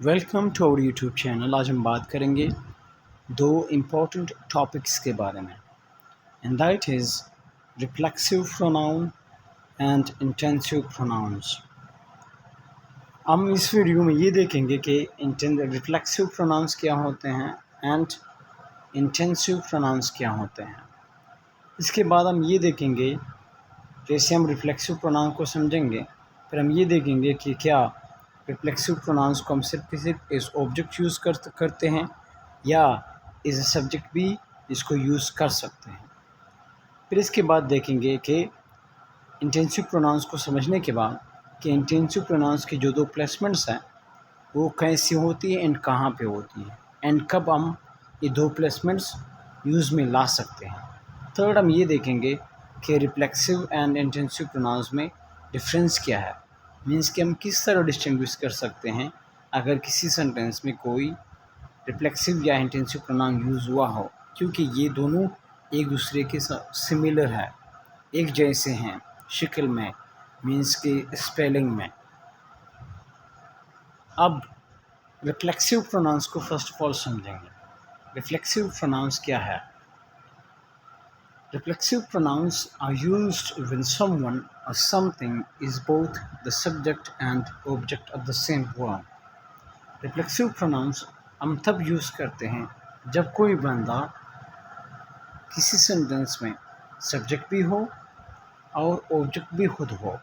Welcome to our YouTube channel. आज हम बात करेंगे दो इम्पॉर्टेंट टॉपिक्स के बारे में, and that is reflexive pronoun and intensive pronouns. हम इस वीडियो में ये देखेंगे कि रिफ्लेक्सिव प्रोनाउंस क्या होते हैं एंड इंटेंसिव प्रोनाउंस क्या होते हैं। इसके बाद हम ये देखेंगे, जैसे हम रिफ्लेक्सिव प्रोनाउन को समझेंगे फिर हम ये देखेंगे कि क्या रिफ्लेक्सिव प्रोनाउंस को हम सिर्फ एज ऑब्जेक्ट यूज़ करते हैं या एज ए सब्जेक्ट भी इसको यूज़ कर सकते हैं। फिर इसके बाद देखेंगे कि इंटेंसिव प्रोनाउंस को समझने के बाद कि इंटेंसिव प्रोनाउंस की जो दो प्लेसमेंट्स हैं वो कैसी होती है एंड कहाँ पे होती है एंड कब हम ये दो प्लेसमेंट्स यूज़ में ला सकते हैं। थर्ड हम ये देखेंगे कि रिफ्लेक्सिव एंड इंटेंसिव प्रोनाउंस में डिफरेंस क्या है, मीन्स कि हम किस तरह डिस्टिंग्विश कर सकते हैं अगर किसी सेंटेंस में कोई रिफ्लेक्सिव या इंटेंसिव प्रोनाउन यूज़ हुआ हो, क्योंकि ये दोनों एक दूसरे के साथ सिमिलर है, एक जैसे हैं शक्ल में, मीन्स के स्पेलिंग में। अब रिफ्लेक्सिव प्रोनाउंस को फर्स्ट ऑफ ऑल समझेंगे। रिफ्लेक्सिव प्रोनाउंस क्या है? Reflexive pronouns are used when someone or something is both the subject and object of the same word. Reflexive pronouns हम तब यूज़ करते हैं जब कोई बंदा किसी सेंटेंस में सब्जेक्ट भी हो और ऑब्जेक्ट भी खुद हो।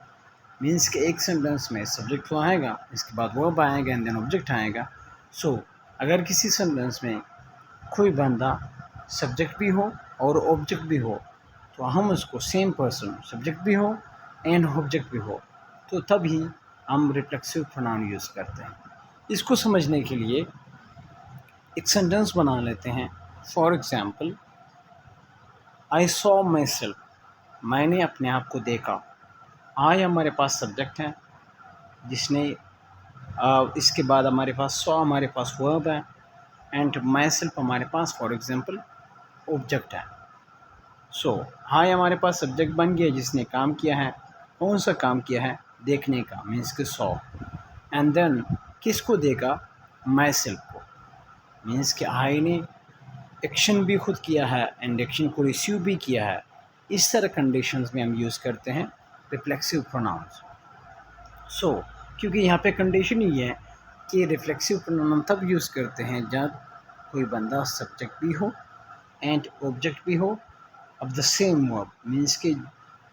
मीन्स कि एक सेंटेंस में सब्जेक्ट तो आएगा, इसके बाद वर्ब आएगा एंड देन ऑब्जेक्ट आएगा। सो अगर किसी सेंटेंस में कोई बंदा सब्जेक्ट भी हो और ऑब्जेक्ट भी हो तो हम उसको सेम पर्सन, सब्जेक्ट भी हो एंड ऑब्जेक्ट भी हो, तो तभी हम रिफ्लेक्सिव प्रोनाउन यूज़ करते हैं। इसको समझने के लिए एक सेंटेंस बना लेते हैं। For example, I saw my self, मैंने अपने आप को देखा। आई हमारे पास सब्जेक्ट है जिसने इसके बाद हमारे पास सॉ, हमारे पास वर्ब है एंड माई सेल्फ हमारे पास फॉर एग्ज़ाम्पल ऑब्जेक्ट है। सो हाय हमारे पास सब्जेक्ट बन गया जिसने काम किया है। कौन सा काम किया है? देखने का, मीन्स के सॉ। एंड देन किसको देखा? माई सेल्फ को, मीन्स के हाय ने एक्शन भी खुद किया है एंड एक्शन को रिसीव भी किया है। इस तरह कंडीशंस में हम यूज़ करते हैं रिफ्लेक्सिव प्रोनाउंस। सो क्योंकि यहाँ पे कंडीशन ही है कि रिफ्लेक्सिव प्रोनाउन हम तब यूज़ करते हैं जब कोई बंदा सब्जेक्ट भी हो एंड ऑब्जेक्ट भी हो of the same verb, means के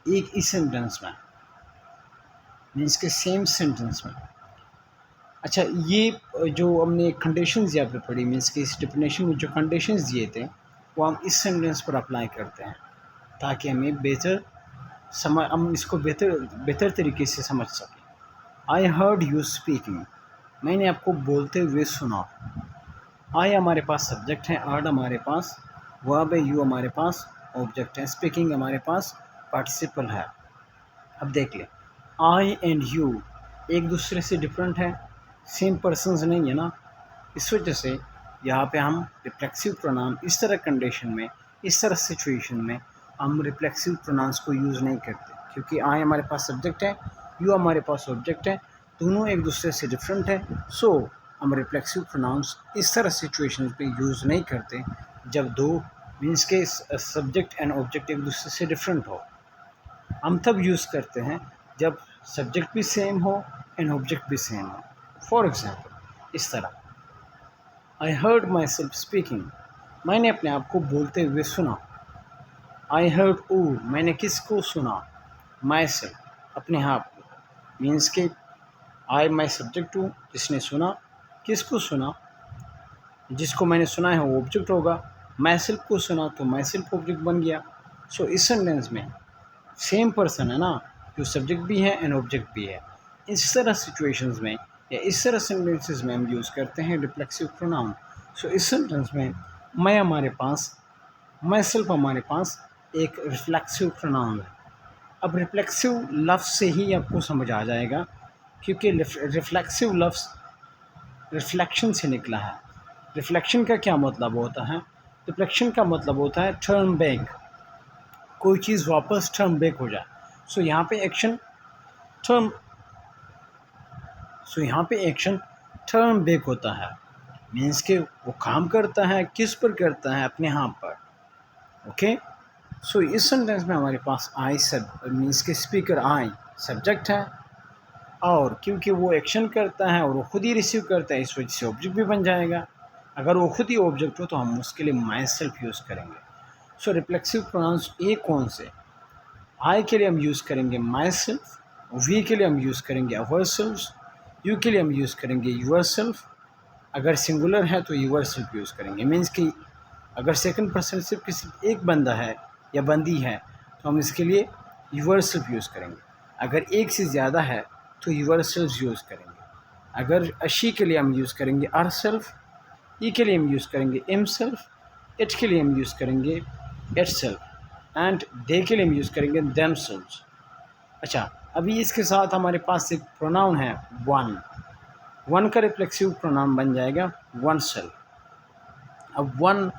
एक ही सेंटेंस में, मीन्स के सेम सेंटेंस में। अच्छा, ये जो हमने कंडीशंस यहाँ पे पढ़ी, मीन्स के इस डेफिनेशन में जो कंडीशंस दिए थे वो हम इस सेंटेंस पर अप्लाई करते हैं ताकि हमें हम इसको बेहतर तरीके से समझ सकें। आई हर्ड यू स्पीकिंग, मैंने आपको बोलते हुए सुना। आई हमारे पास सब्जेक्ट है, हर्ड हमारे पास वर्ब है, यू हमारे पास ऑब्जेक्ट है, स्पीकिंग हमारे पास पार्टिसिपल है। अब देख ले, आई एंड यू एक दूसरे से डिफरेंट है, सेम पर्सन्स नहीं है ना। इस वजह से यहाँ पे हम रिफ्लेक्सिव प्रोनाउन इस तरह कंडीशन में, इस तरह सिचुएशन में हम रिफ्लेक्सिव प्रोनाउंस को यूज़ नहीं करते, क्योंकि आई हमारे पास सब्जेक्ट है, यू हमारे पास ऑब्जेक्ट है, दोनों एक दूसरे से डिफरेंट है। सो हम रिफ्लेक्सिव प्रोनाउंस इस तरह सिचुएशन पे यूज़ नहीं करते जब दो, मीन्स के सब्जेक्ट एंड ऑब्जेक्ट एक दूसरे से डिफरेंट हो। हम तब यूज़ करते हैं जब सब्जेक्ट भी सेम हो एंड ऑब्जेक्ट भी सेम हो। फॉर एग्ज़ाम्पल इस तरह, I heard my self speaking, मैंने अपने आप को बोलते हुए सुना। आई हर्ड ओ, मैंने किसको सुना? माई सेल्फ, अपने आप को, मीन्स के आई माई सब्जेक्ट हूँ, जिसने सुना। किसको सुना? जिसको मैंने सुना है वो ऑब्जेक्ट होगा। माई सेल्फ को सुना तो माई सेल्फ ऑब्जेक्ट बन गया। सो इस सेंटेंस में सेम पर्सन है ना, जो सब्जेक्ट भी है एंड ऑब्जेक्ट भी है। इस तरह सिचुएशंस में या इस तरह सेंटेंसेस में हम यूज़ करते हैं रिफ्लेक्सिव प्रोनाउन। सो इस सेंटेंस में मैं हमारे पास, माई सेल्फ हमारे पास एक रिफ्लेक्सिव प्रोनाउन है। अब रिफ्लेक्सिव लफ्ज़ से ही आपको समझ आ जाएगा, क्योंकि रिफ्लेक्सिव लफ्ज़ रिफ्लेक्शन से निकला है। रिफ्लेक्शन का क्या मतलब होता है? रिफ्लेक्शन का मतलब होता है टर्न बैक, कोई चीज़ वापस टर्न बैक हो जाए। सो यहाँ पे एक्शन टर्न सो यहाँ पे एक्शन टर्न बैक होता है, मीन्स के वो काम करता है, किस पर करता है, अपने आप पर। ओके, सो इस सेंटेंस में हमारे पास आई सब मीन्स के स्पीकर आई सब्जेक्ट है, और क्योंकि वो एक्शन करता है और वो खुद ही रिसीव करता है, इस वजह से ऑब्जेक्ट भी बन जाएगा। अगर वो खुद ही ऑब्जेक्ट हो तो हम उसके लिए माई सेल्फ यूज़ करेंगे। सो रिफ्लेक्सिव प्रोनाउंस ए कौन से? आई के लिए हम यूज़ करेंगे माई सेल्फ, वी के लिए हम यूज़ करेंगे अवर सेल्फ, यू के लिए हम यूज़ करेंगे यूअर सेल्फ, अगर सिंगुलर है तो यूअर सेल्फ यूज़ करेंगे। मीन्स कि अगर सेकंड पर्सन सिर्फ किसी एक बंदा है या बंदी है तो हम इसके लिए यूअर सेल्फ यूज़ करेंगे। अगर एक से ज़्यादा है तो यूअर सेल्फ यूज़ करेंगे। अगर शी के लिए हम यूज़ करेंगे आर सेल्फ, ई के लिए हम यूज़ करेंगे एम सेल्फ, इट के लिए हम यूज़ करेंगे इट सेल्फ, एंड दे के लिए हम यूज़ करेंगे देम सेल्व्स। अच्छा, अभी इसके साथ हमारे पास एक प्रोनाउन है वन। वन का रिफ्लेक्सिव प्रोनाउन बन जाएगा वन सेल्फ। अब वन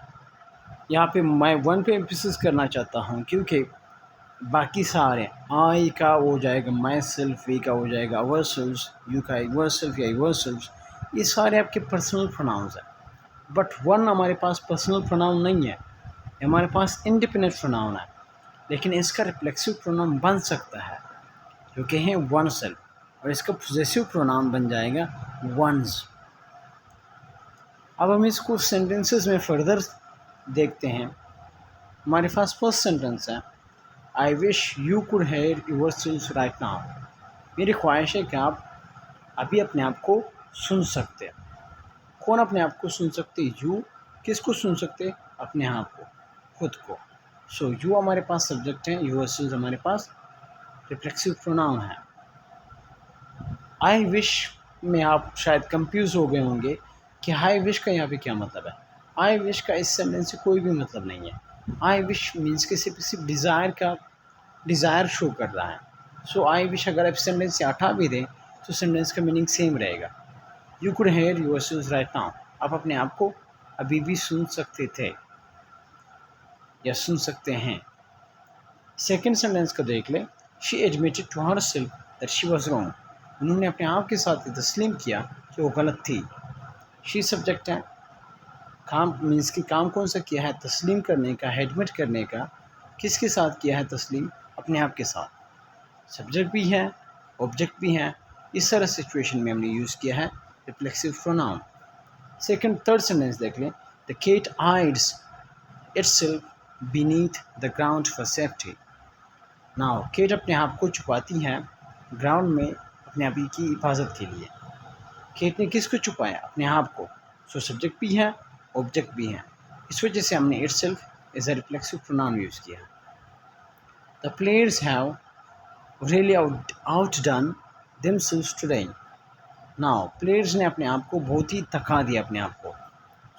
यहाँ पे मैं वन पे एम्फेसिस करना चाहता हूँ, क्योंकि बाकी सारे आई का हो जाएगा माई सेल्फ, वी का हो जाएगा अवर सेल्फ, यू का यूअर सेल्फ या यूअर सेल्फ, ये सारे आपके पर्सनल प्रोनाउंस हैं। बट वन हमारे पास पर्सनल प्रोनाउन नहीं है, हमारे पास इंडिपेंडेंट प्रोनाउन है, लेकिन इसका रिफ्लेक्सिव प्रोनाउन बन सकता है जो कि है वन सेल्फ, और इसका पोजेसिव प्रोनाउन बन जाएगा वंस। अब हम इसको सेंटेंसेस में फर्दर देखते हैं। हमारे पास फर्स्ट सेंटेंस है I wish you could hair your self right now. मेरी ख्वाहिश है कि आप अभी अपने आप को सुन सकते। कौन अपने आप को सुन सकते? यू। किसको सुन सकते? अपने आप को, खुद को। सो यू हमारे पास सब्जेक्ट है, यूअर सेल्फ हमारे पास रिफ्लेक्सिव प्रोनाउन है। आई विश में आप शायद कंफ्यूज हो गए होंगे कि आई विश का यहाँ पे क्या मतलब है। आई विश का इस सेंटेंस से कोई भी मतलब नहीं है। आई विश मीन्स के सिर्फ डिज़ायर का डिज़ायर शो कर रहा है। सो आई विश अगर आप सेंटेंस से हटा भी दें तो सेंटेंस का मीनिंग सेम रहेगा। You could hair your self right now, आप अपने आप को अभी भी सुन सकते थे या सुन सकते हैं। सेकेंड सेंटेंस को देख ले, she admitted to herself that she was wrong. उन्होंने अपने आप के साथ तस्लीम किया कि वो गलत थी। शी सब्जेक्ट है, काम मीन्स कि काम कौन सा किया है? तस्लीम करने का, एडमिट करने का। किसके साथ किया है तस्लीम? अपने आप के साथ। सब्जेक्ट भी है, ऑब्जेक्ट भी है। इस तरह सिचुएशन में हमने यूज़ किया है reflexive pronoun. Second third sentence देख लें, the cat hides itself beneath the ground for safety. Now cat अपने आप को छुपाती है ग्राउंड में अपने आप की हिफाजत के लिए। केट ने किसको छुपाया? अपने आप को। सो सब्जेक्ट भी है, ऑब्जेक्ट भी है, इस वजह से हमने itself as a reflexive pronoun use किया। The players have really outdone themselves today. Now players ने अपने आप को बहुत ही थका दिया अपने आप को।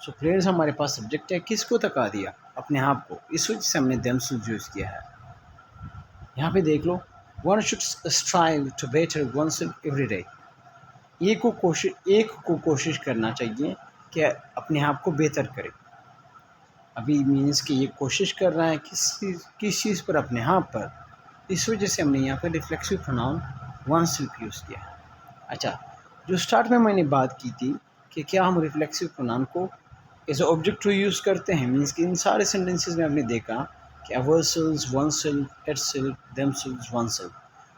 सो प्लेयर्स हमारे पास सब्जेक्ट है, किसको थका दिया? अपने आप को, इस वजह से हमने देमसेल्व्स यूज़ किया है। यहाँ पे देख लो, one should strive to better oneself every day. एक को कोशिश करना चाहिए कि अपने आप को बेहतर करे। अभी मीन्स कि ये कोशिश कर रहा है किस चीज़ पर? अपने आप पर। इस वजह से हमने यहाँ पर reflexive pronoun one self use किया है। अच्छा, जो स्टार्ट में मैंने बात की थी कि क्या हम रिफ्लेक्सिव प्रोनाउन को एज ऑब्जेक्ट टू यूज़ करते हैं, मीन्स कि इन सारे सेंटेंसेस में हमने देखा कि our self, one self, it self, them self, one self,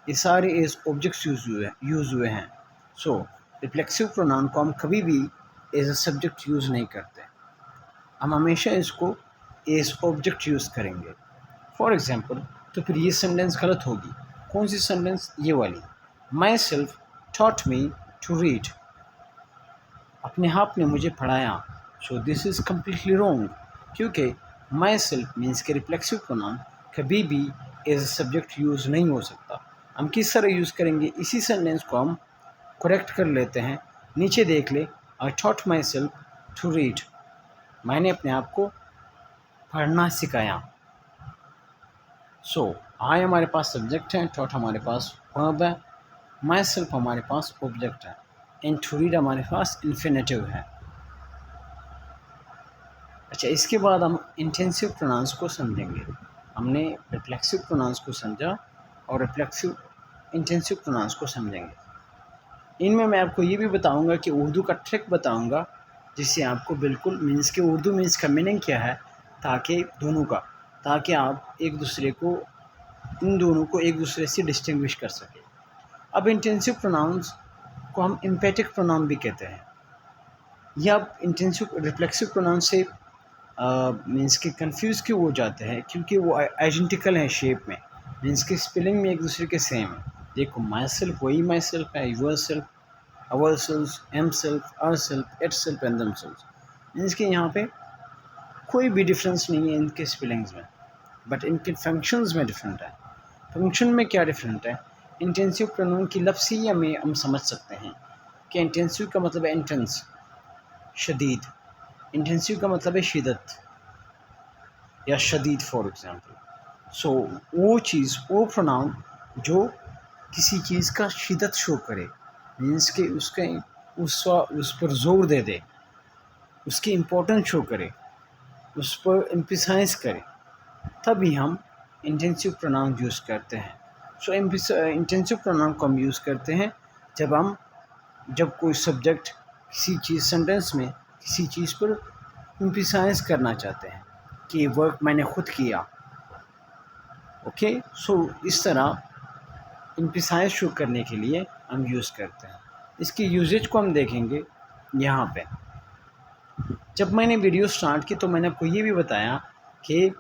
ये सारे एज ऑब्जेक्ट्स यूज़ हुए हैं। सो रिफ्लेक्सिव प्रोनाउन को हम कभी भी एज अ सब्जेक्ट यूज़ नहीं करते, हम हमेशा इसको एज ऑब्जेक्ट यूज़ करेंगे। फॉर एग्ज़ाम्पल, तो फिर ये सेंटेंस गलत होगी। कौन सी सेंटेंस? ये वाली, myself taught me to read. अपने आप ने मुझे पढ़ाया। So this is completely wrong, क्योंकि माई सेल्फ मीन्स के रिफ्लेक्सिव प्रोनाउन कभी भी एज अ सब्जेक्ट यूज़ नहीं हो सकता। हम किस तरह यूज़ करेंगे? इसी सेंटेंस को हम करेक्ट कर लेते हैं। नीचे देख ले, I taught myself to read, मैंने अपने आप को पढ़ना सिखाया। सो आई हमारे पास सब्जेक्ट है, टॉट हमारे पास वर्ब है, माई सेल्फ हमारे पास ऑब्जेक्ट है, एंड टू रीड हमारे पास इन्फिनेटिव है। अच्छा, इसके बाद हम इंटेंसिव प्रोनाउंस को समझेंगे। हमने रिफ्लेक्सिव प्रोनाउंस को समझा और इंटेंसिव प्रोनाउंस को समझेंगे। इनमें मैं आपको ये भी बताऊंगा कि उर्दू का ट्रिक बताऊंगा, जिससे आपको बिल्कुल मीन्स कि उर्दू मीन्स का मीनिंग क्या है, ताकि दोनों का, ताकि आप एक दूसरे को, इन दोनों को एक दूसरे से डिस्टिंग्विश कर सकें। अब इंटेंसिव प्रोनाउंस को हम एम्फेटिक प्रोनाउन भी कहते हैं, या आप इंटेंसिव रिफ्लेक्सिव प्रोनाउन से मीन्स कि कंफ्यूज क्यों हो जाते हैं, क्योंकि वो आइडेंटिकल हैं शेप में, मीन्स कि स्पेलिंग में एक दूसरे के सेम है। देखो माई सेल्फ वही माई सेल्फ है, yourself, ourself, himself, herself, itself and themself, means कि यहाँ पे कोई भी डिफरेंस नहीं है इनके स्पेलिंग्स में, बट इनके फंक्शंस में डिफरेंट है। फंक्शन में क्या डिफरेंट है, इंटेंसिव प्रोनाउन की लफ्ज़िया में हम समझ सकते हैं कि इंटेंसिव का मतलब है इंटेंस, शदीद। इंटेंसिव का मतलब है शिदत या शदीद फॉर एग्ज़ाम्पल। सो वो चीज़, वो प्रोनाउन जो किसी चीज़ का शिदत शो करे, मीन्स कि उसके उस पर ज़ोर दे दे, उसकी इम्पोर्टेंस शो करे, उस पर एम्फसाइज करे, तभी हम इंटेंसिव प्रोनाउन यूज़ करते हैं। सो इंटेंसिव प्रोनाउन को हम यूज़ करते हैं जब कोई सब्जेक्ट किसी चीज़ सेंटेंस में किसी चीज़ पर एम्फसाइज करना चाहते हैं कि ये वर्क मैंने खुद किया। ओके, सो इस तरह एम्फसाइज शो करने के लिए हम यूज़ करते हैं। इसकी यूजेज को हम देखेंगे यहाँ पे। जब मैंने वीडियो स्टार्ट की तो मैंने आपको ये भी बताया कि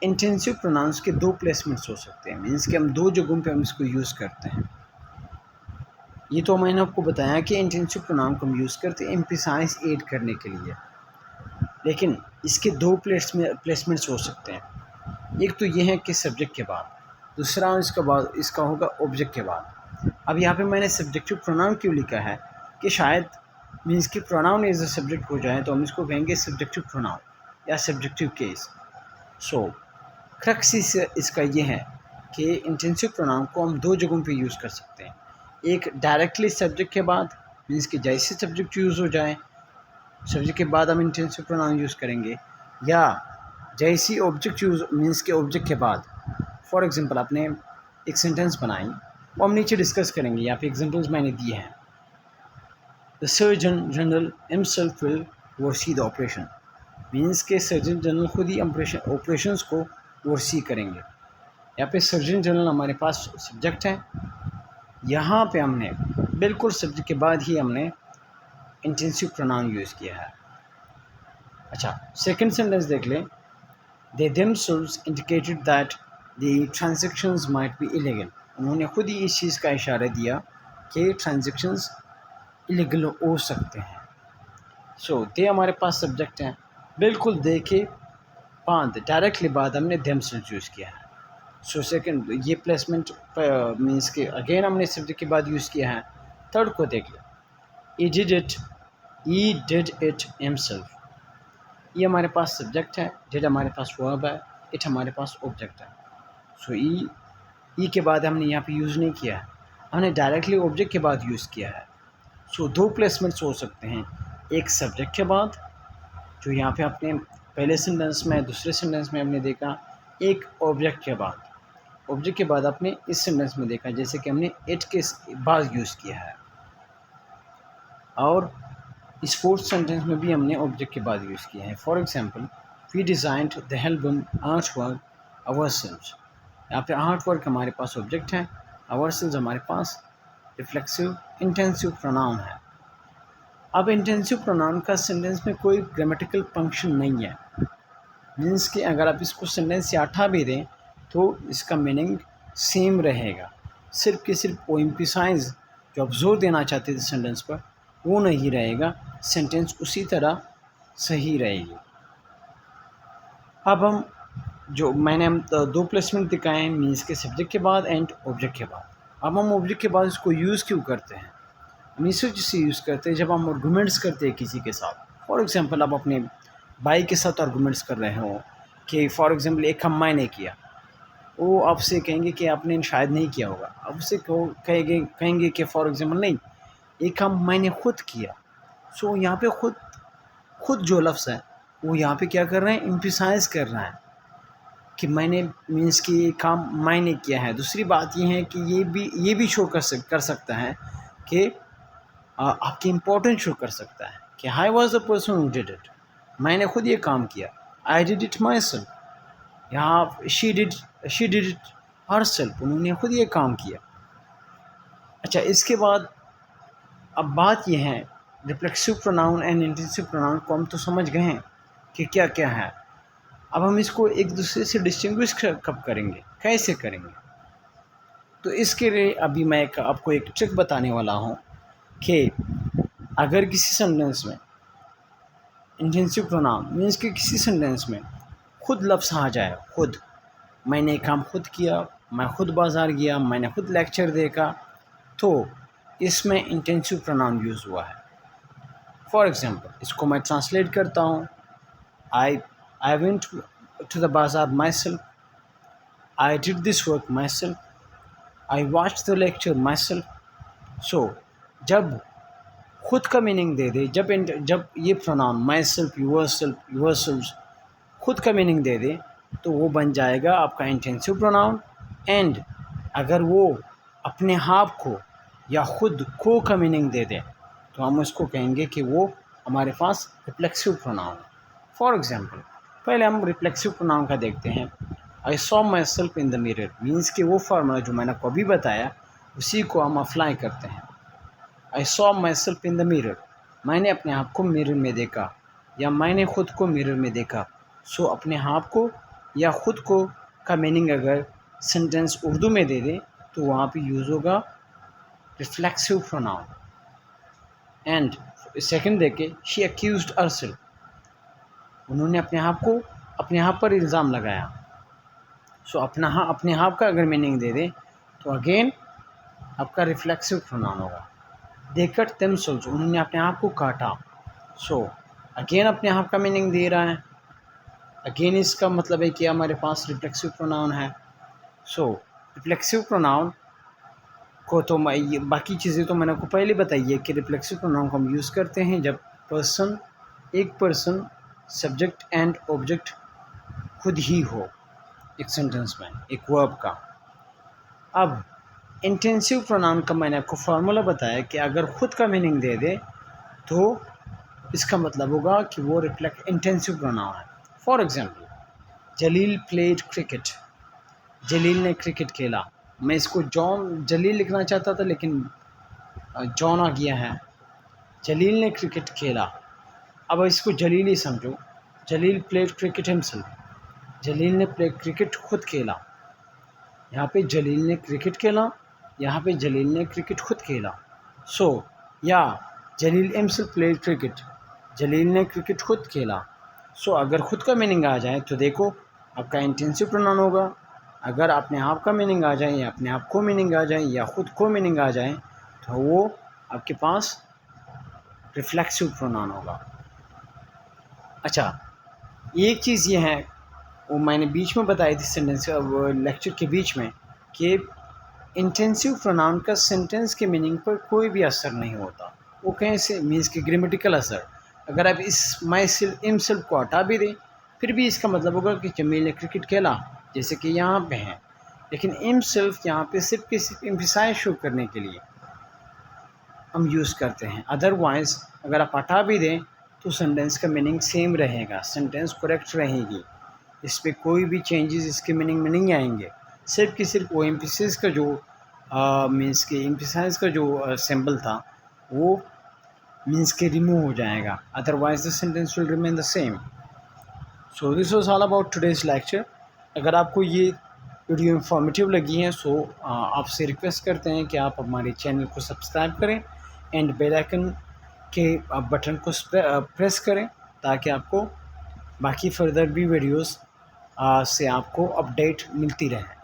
इंटेंसिव प्रोनाउंस के दो प्लेसमेंट्स हो सकते हैं, मीन्स कि हम दो जगहों पे हम इसको यूज़ करते हैं। ये तो मैंने आपको बताया कि इंटेंसिव प्रोनाउन को हम यूज़ करते हैं एम्फसाइज ऐड करने के लिए, लेकिन इसके दो प्लेसमेंट्स हो सकते हैं। एक तो ये है कि सब्जेक्ट के बाद, दूसरा इसका होगा ऑब्जेक्ट के बाद। अब यहाँ पे मैंने सब्जेक्टिव प्रोनाउन क्यों लिखा है कि शायद मीन्स कि प्रोनाउन एज अ सब्जेक्ट हो जाए तो हम इसको कहेंगे सब्जेक्टिव प्रोनाउन या सब्जेक्टिव केस। सो क्रक्स इसका ये है कि इंटेंसिव प्रोनाउन को हम दो जगहों पे यूज़ कर सकते हैं। एक डायरेक्टली सब्जेक्ट के बाद, मीन्स कि जैसे सब्जेक्ट यूज़ हो जाए सब्जेक्ट के बाद हम इंटेंसिव प्रोनाउन यूज़ करेंगे, या जैसी ऑब्जेक्ट यूज़ मीन्स के ऑब्जेक्ट के बाद। फॉर एग्जांपल आपने एक सेंटेंस बनाई, वो हम नीचे डिस्कस करेंगे, यहाँ पे एग्जांपल्स मैंने दिए हैं। The surgeon general himself will oversee the operation, means के सर्जन जनरल खुद ही ऑपरेशंस को ओवरसी करेंगे। यहाँ पे सर्जन जनरल हमारे पास सब्जेक्ट है, यहाँ पे हमने बिल्कुल सब्जेक्ट के बाद ही हमने इंटेंसिव प्रोनाउन यूज़ किया है। अच्छा, सेकंड सेंटेंस देख लें। दे themselves indicated that the transactions might be illegal, उन्होंने खुद ही इस चीज़ का इशारा दिया कि ट्रांजेक्शन्स इलीगल हो सकते हैं। सो दे हमारे पास सब्जेक्ट हैं, बिल्कुल दे के बाद डायरेक्टली बाद हमने themselves यूज़ किया है। सो सेकंड ये प्लेसमेंट मीन्स के अगेन हमने सब्जेक्ट के बाद यूज़ किया है। थर्ड को देख लें। he did it himself, ये हमारे पास सब्जेक्ट है, डिड हमारे पास वर्ब है, इट हमारे पास ऑब्जेक्ट है। सो ई के बाद हमने यहाँ पे यूज़ नहीं किया है, हमने डायरेक्टली ऑब्जेक्ट के बाद यूज़ किया है। सो दो प्लेसमेंट्स हो सकते हैं, एक सब्जेक्ट के बाद जो यहाँ पे आपने पहले सेंटेंस में, दूसरे सेंटेंस में हमने देखा, एक ऑब्जेक्ट के बाद। ऑब्जेक्ट के बाद आपने इस सेंटेंस में देखा जैसे कि हमने इट के बाद यूज़ किया है, और इस फोर्थ सेंटेंस में भी हमने ऑब्जेक्ट के बाद यूज़ किया है। For example, we designed the album art work ourselves, यहाँ पे आर्ट वर्क हमारे पास ऑब्जेक्ट है, आवरसेल्व्स हमारे पास रिफ्लेक्सिव इंटेंसिव प्रोनाउन है। अब इंटेंसिव प्रोनाउन का सेंटेंस में कोई ग्रामेटिकल फंक्शन नहीं है, मीन्स कि अगर आप इसको सेंटेंस से हटा भी दें तो इसका मीनिंग सेम रहेगा, सिर्फ कि सिर्फ वो एम्फसाइज जो आप जोर देना चाहते थे सेंटेंस पर वो नहीं रहेगा, सेंटेंस उसी तरह सही रहेगी। अब हम दो प्लेसमेंट दिखाए हैं, मीन्स के सब्जेक्ट के बाद एंड ऑब्जेक्ट के बाद। अब हम ऑब्जेक्ट के बाद इसको यूज़ क्यों करते हैं, हम इस वजह से यूज़ करते हैं जब हम आर्गूमेंट्स करते हैं किसी के साथ। फॉर एग्जांपल, आप अपने भाई के साथ आर्गूमेंट्स कर रहे हो कि फॉर एग्जांपल एक काम मैंने किया, वो आपसे कहेंगे कि आपने शायद नहीं किया होगा, आप उससे कहेंगे कि फॉर एग्जांपल नहीं, एक काम मैंने खुद किया। सो यहाँ पे खुद जो लफ्ज़ है वो यहाँ पे क्या कर रहे हैं, एम्फसाइज कर रहा है कि मैंने, मीन्स कि ये काम मैंने किया है। दूसरी बात ये है कि ये भी शो कर सकता है कि आपकी इम्पोर्टेंस शो कर सकता है कि I was the person who did it, मैंने खुद ये काम किया, I did it myself, यहाँ she did it herself, उन्होंने खुद ये काम किया। अच्छा, इसके बाद अब बात यह है reflexive pronoun and intensive pronoun को हम तो समझ गए हैं कि क्या क्या है। अब हम इसको एक दूसरे से डिस्टिंग्विश कब करेंगे, कैसे करेंगे? तो इसके लिए अभी मैं आपको एक ट्रिक बताने वाला हूँ कि अगर किसी सेंटेंस में इंटेंसिव प्रोनाउन मीन्स कि किसी सेंटेंस में खुद लफ्ज़ आ जाए, खुद, मैंने काम खुद किया, मैं खुद बाज़ार गया, मैंने खुद लेक्चर देखा, तो इसमें इंटेंसिव प्रोनाउन यूज़ हुआ है। फॉर एग्ज़ाम्पल इसको मैं ट्रांसलेट करता हूँ, I went to the bazaar myself, I did this work myself, I watch the lecture myself. So जब खुद का मीनिंग दे दे, जब ये प्रोनाउन माई सेल्फ, योरसेल्फ खुद का मीनिंग दे दे, तो वो बन जाएगा आपका इंटेंसिव प्रोनाउन। एंड अगर वो अपने आप को या खुद को का मीनिंग दे दे, तो हम उसको कहेंगे कि वो हमारे पास रिफ्लेक्सिव प्रोनाउन है। फॉर एग्ज़ाम्पल पहले हम रिफ्लेक्सिव प्रोनाउन का देखते हैं। I saw my self in the mirror means कि वो फार्मूला जो मैंने आपको अभी बताया उसी को हम अप्लाई करते हैं। I saw my self in the mirror, मैंने अपने आप को मिरर में देखा, या मैंने खुद को मिरर में देखा। सो अपने आप को या खुद को का मीनिंग अगर सेंटेंस उर्दू में दे दे तो वहाँ पे यूज़ होगा रिफ्लेक्सिव प्रोनाउन। एंड सेकंड देखे, शी अक्यूज्ड हरसेल्फ, उन्होंने अपने आप पर इल्ज़ाम लगाया। सो अपने आप का अगर मीनिंग दे दे तो अगेन आपका रिफ्लेक्सिव प्रोनाउन होगा। दे कट देमसेल्व्स, उन्होंने अपने आप को काटा। सो अगेन अपने आप का मीनिंग दे रहा है, अगेन इसका मतलब है कि हमारे पास रिफ्लेक्सिव प्रोनाउन है। सो रिफ्लेक्सिव प्रोनाउन को तो ये बाकी चीज़ें तो मैंने आपको पहले बताई है कि रिफ्लेक्सिव प्रोनाउन को हम यूज़ करते हैं जब एक पर्सन सब्जेक्ट एंड ऑब्जेक्ट खुद ही हो एक सेंटेंस में, एक वर्ब का। अब इंटेंसिव प्रोनाउन का मैंने आपको फार्मूला बताया कि अगर खुद का मीनिंग दे दे तो इसका मतलब होगा कि वो इंटेंसिव प्रोनाउन है। For example Jalil played cricket, Jalil ने क्रिकेट खेला। मैं इसको जलील लिखना चाहता था लेकिन जॉन आ गया है। जलील ने क्रिकेट खेला, अब इसको जलील ही समझो। जलील प्लेड क्रिकेट हिमसेल्फ, जलील ने क्रिकेट खुद खेला। यहाँ पे जलील ने क्रिकेट खेला, यहाँ पे जलील ने क्रिकेट खुद खेला। सो या जलील हिमसेल्फ प्लेड क्रिकेट, जलील ने क्रिकेट खुद खेला। सो अगर खुद का मीनिंग आ जाए तो देखो आपका इंटेंसिव प्रोनाउन होगा। अगर अपने आप का मीनिंग आ जाए या अपने आप को मीनिंग आ जाए या ख़ुद को मीनिंग आ जाए तो वो आपके पास रिफ्लेक्सिव प्रोनाउन होगा। अच्छा, एक चीज़ ये है, वो मैंने बीच में बताई थी सेंटेंस लेक्चर के बीच में, कि इंटेंसिव प्रोनाउन का सेंटेंस के मीनिंग पर कोई भी असर नहीं होता। वो कैसे मीन्स कि ग्रामेटिकल असर, अगर आप इस माई सेल्फ इम सेल्फ को हटा भी दें फिर भी इसका मतलब होगा कि जमील ने क्रिकेट खेला, जैसे कि यहाँ पे है। लेकिन इम सेल्फ यहाँ पे सिर्फ एम्फसाइज शो करने के लिए हम यूज़ करते हैं। अदरवाइज़ अगर आप हटा भी दें तो सेंटेंस का मीनिंग सेम रहेगा, सेंटेंस करेक्ट रहेगी, इस पर कोई भी चेंजेस इसके मीनिंग में नहीं आएंगे। सिर्फ कि सिर्फ वो एम्फेसिस का जो मीन्स के एम्फसाइज का जो सिंबल था वो मीन्स के रिमूव हो जाएगा, otherwise the sentence will remain the same. So this was all about today's lecture. अगर आपको ये वीडियो इंफॉर्मेटिव लगी है सो आपसे रिक्वेस्ट करते हैं कि आप हमारे चैनल को सब्सक्राइब करें एंड बेल आइकन के बटन को प्रेस करें ताकि आपको बाकी फर्दर भी वीडियोस से आपको अपडेट मिलती रहे।